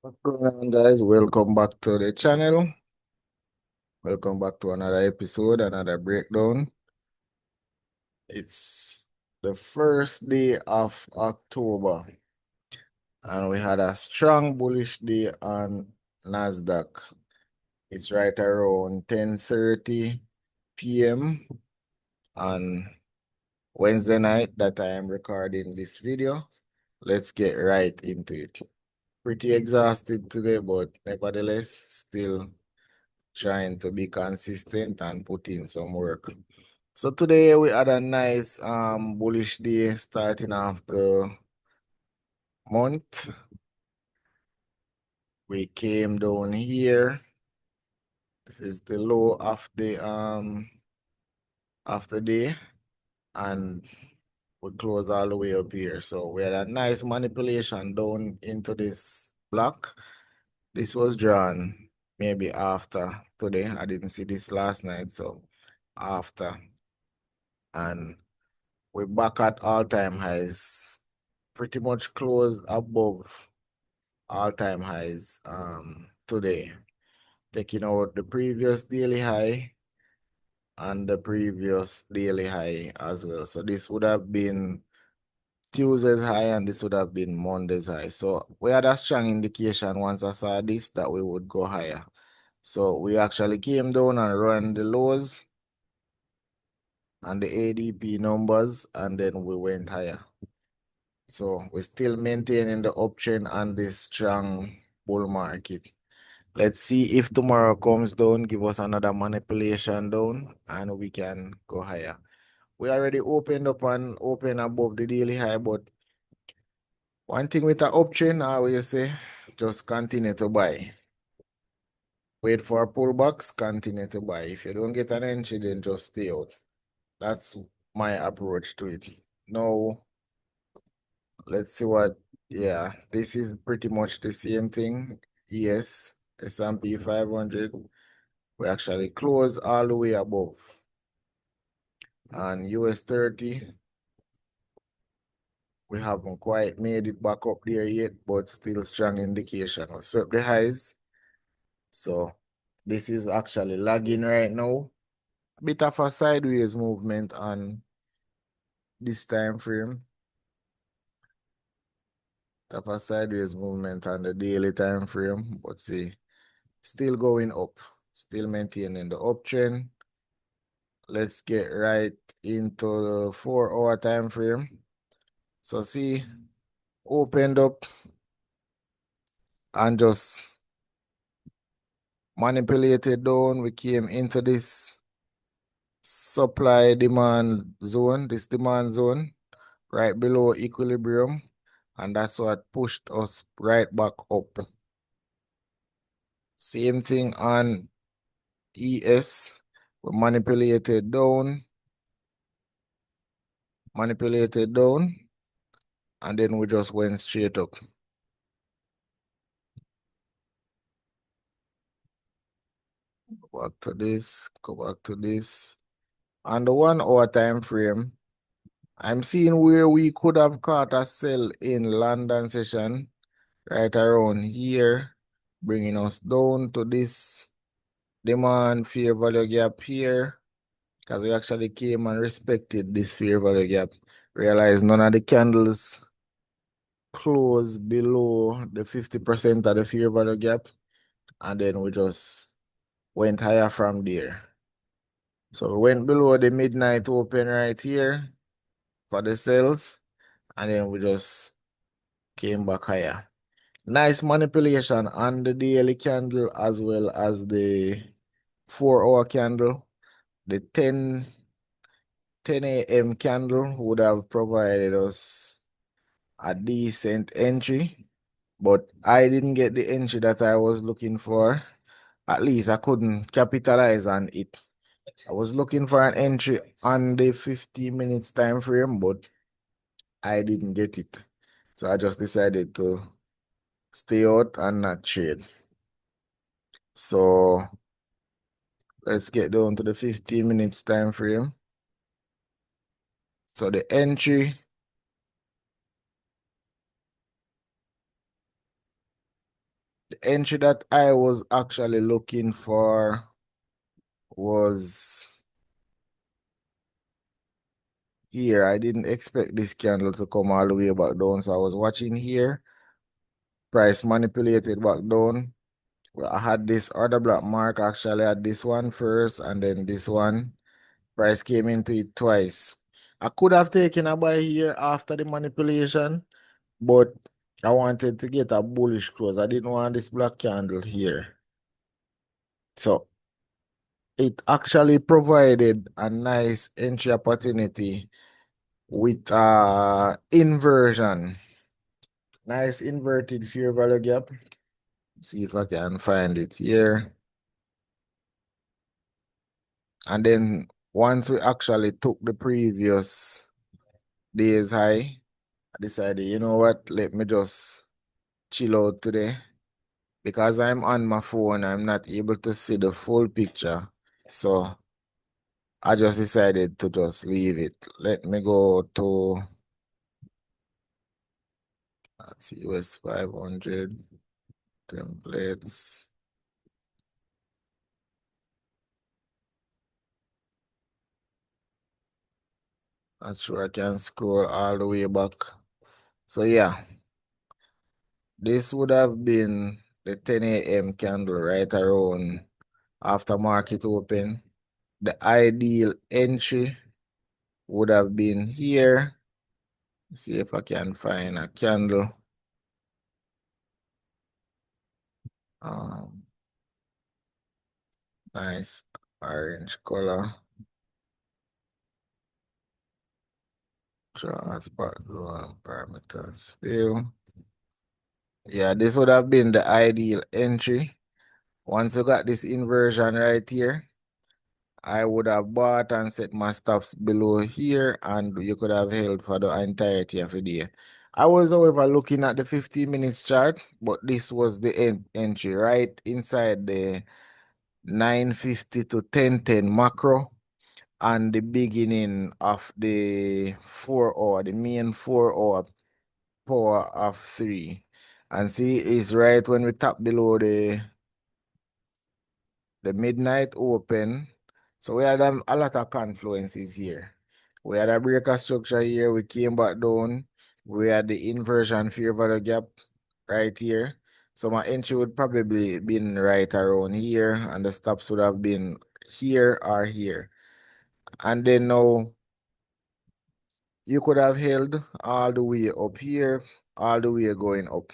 What's going on, guys? Welcome back to the channel. Welcome back to another episode, another breakdown. It's the first day of October, and we had a strong bullish day on Nasdaq. It's right around 10:30 p.m. on Wednesday night that I am recording this video. Let's get right into it. Pretty exhausted today, but nevertheless, still trying to be consistent and put in some work. So today we had a nice bullish day starting off the month. We came down here. This is the low of the day, and we close all the way up here. So we had a nice manipulation down into this block. This was drawn maybe after today. I didn't see this last night, so after. And we're back at all-time highs, pretty much close above all-time highs today, taking out the previous daily high and the previous daily high as well. So this would have been Tuesday's high and this would have been Monday's high. So we had a strong indication once I saw this that we would go higher. So we actually came down and run the lows and the ADP numbers, and then we went higher. So we're still maintaining the uptrend and the strong bull market. Let's see if tomorrow comes down, give us another manipulation down, and we can go higher. We already opened up and open above the daily high, but one thing with the uptrend, I always say, just continue to buy. Wait for pullbacks, continue to buy. If you don't get an entry, then just stay out. That's my approach to it. Now, let's see what, yeah, this is pretty much the same thing. Yes, S&P 500, we actually close all the way above. And US 30, we haven't quite made it back up there yet, but still strong indication. We swept the highs. So this is actually lagging right now. Bit of a sideways movement on this time frame. Bit of a sideways movement on the daily time frame, but see, still going up, still maintaining the uptrend. Let's get right into the 4-hour time frame. So see, opened up and just manipulated down. We came into this supply demand zone, this demand zone right below equilibrium, and that's what pushed us right back up. Same thing on ES. We manipulated down, and then we just went straight up. Go back to this, go back to this. On the 1 hour time frame, I'm seeing where we could have caught a sell in London session right around here, bringing us down to this demand fair value gap here, because we actually came and respected this fair value gap. Realize none of the candles close below the 50% of the fair value gap, and then we just went higher from there. So we went below the midnight open right here for the sales, and then we just came back higher. Nice manipulation on the daily candle as well as the 4-hour candle. The 10 a.m. candle would have provided us a decent entry, but I didn't get the entry that I was looking for. At least I couldn't capitalize on it. I was looking for an entry on the 50 minutes time frame, but I didn't get it. So I just decided to stay out and not trade. So let's get down to the 15 minutes time frame. So the entry entry that I was actually looking for was here. I didn't expect this candle to come all the way back down, so I was watching here. Price manipulated back down. Well, I had this order block mark. Actually, I had this one first and then this one. Price came into it twice. I could have taken a buy here after the manipulation, but I wanted to get a bullish close. I didn't want this black candle here. So it actually provided a nice entry opportunity with inversion. Nice inverted fair value gap. See if I can find it here. And then once we actually took the previous day's high, I decided, you know what, let me just chill out today. Because I'm on my phone, I'm not able to see the full picture. So I just decided to just leave it. Let me go to, let's see, US 500 templates. Not sure I can scroll all the way back. So yeah, this would have been the 10 a.m. candle right around after market open. The ideal entry would have been here. See if I can find a candle. Um, nice orange color. Transport parameters fill. Yeah, this would have been the ideal entry. Once you got this inversion right here, I would have bought and set my stops below here, and you could have held for the entirety of the day. I was, however, looking at the 15 minutes chart, but this was the entry right inside the 950 to 1010 macro and the beginning of the 4 hour, the main 4 hour power of 3. And see, it's right when we tap below the midnight open. So we had a lot of confluences here. We had a breaker structure here. We came back down. We had the inversion fair value gap right here. So my entry would probably been right around here, and the stops would have been here or here. And then now you could have held all the way up here, all the way going up.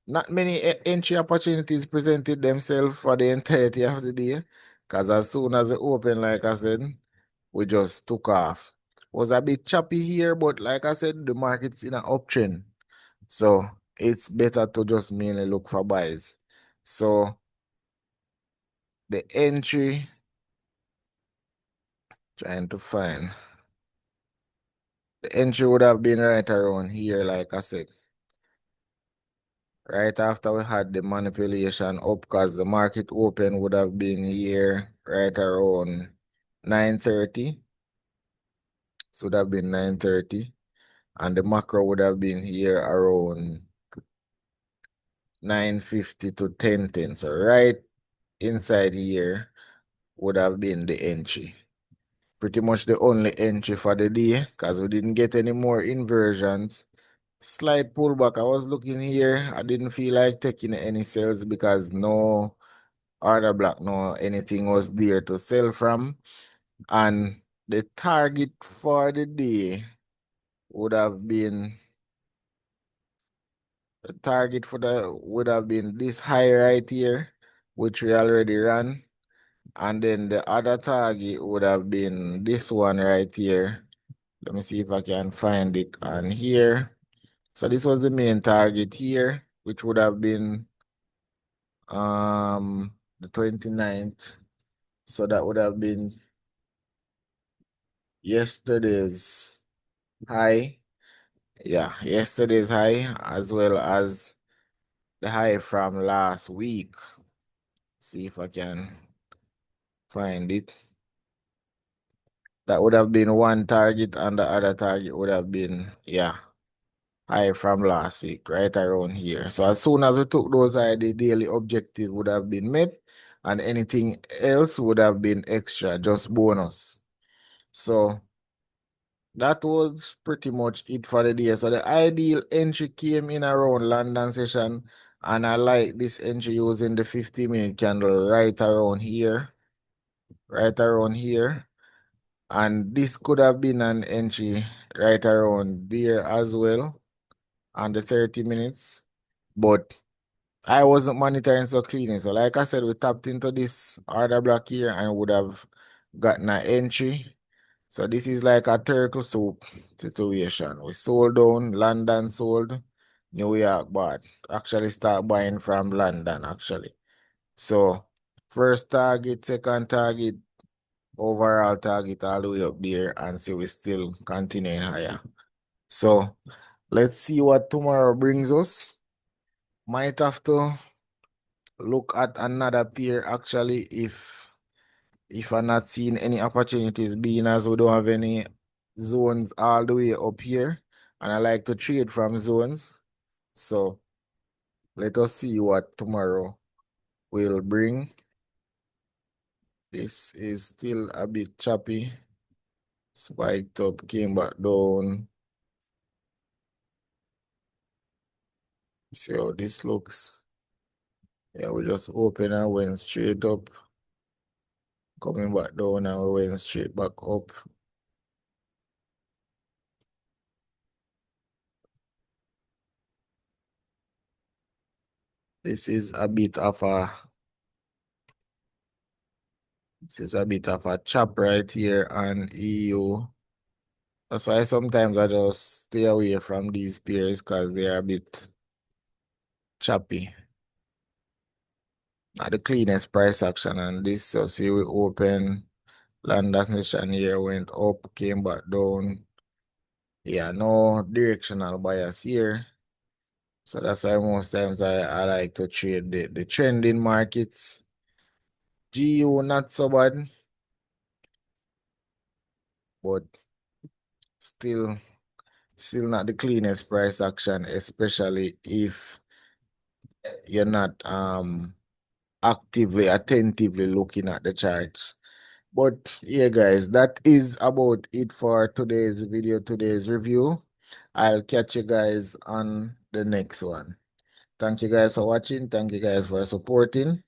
Not many entry opportunities presented themselves for the entirety of the day, because as soon as it opened, like I said, we just took off. Was a bit choppy here, but like I said, the market's in an uptrend. So it's better to just mainly look for buys. So the entry, trying to find, the entry would have been right around here, like I said. Right after we had the manipulation up, because the market open would have been here right around 9:30. So would have been 9:30. And the macro would have been here around 9:50 to 10:10. So right inside here would have been the entry. Pretty much the only entry for the day, because we didn't get any more inversions. Slight pullback. I was looking here. I didn't feel like taking any sales because no order block, no anything was there to sell from. And the target for the day would have been, the target for the would have been this high right here, which we already ran. And then the other target would have been this one right here. Let me see if I can find it on here. So this was the main target here, which would have been the 29th. So that would have been yesterday's high. Yeah, yesterday's high as well as the high from last week. See if I can find it. That would have been one target, and the other target would have been, yeah, high from last week, right around here. So as soon as we took those high, the daily objective would have been met, and anything else would have been extra, just bonus. So that was pretty much it for the day. So the ideal entry came in around London session, and I like this entry using the 50-minute candle right around here, right around here. And this could have been an entry right around there as well on the 30 minutes. But I wasn't monitoring so cleanly. So like I said, we tapped into this order block here and would have gotten an entry. So this is like a turtle soup situation. We sold down, London sold, New York bought. Actually start buying from London actually. So first target, second target, overall target all the way up there, and see we still continuing higher. So let's see what tomorrow brings us. Might have to look at another pair actually if I'm not seeing any opportunities, being as we don't have any zones all the way up here, and I like to trade from zones. So let us see what tomorrow will bring. This is still a bit choppy. Spiked up, came back down. See how this looks. Yeah, we just open and went straight up. Coming back down and we went straight back up. This is a bit of a chop right here on EU. That's why sometimes I just stay away from these pairs because they are a bit choppy. Not the cleanest price action on this. So see we open London session here, went up, came back down. Yeah, no directional bias here. So that's why most times I like to trade the trending markets. GU not so bad, but still not the cleanest price action, especially if you're not actively, attentively looking at the charts. But yeah, guys, that is about it for today's video, today's review. I'll catch you guys on the next one. Thank you guys for watching. Thank you guys for supporting.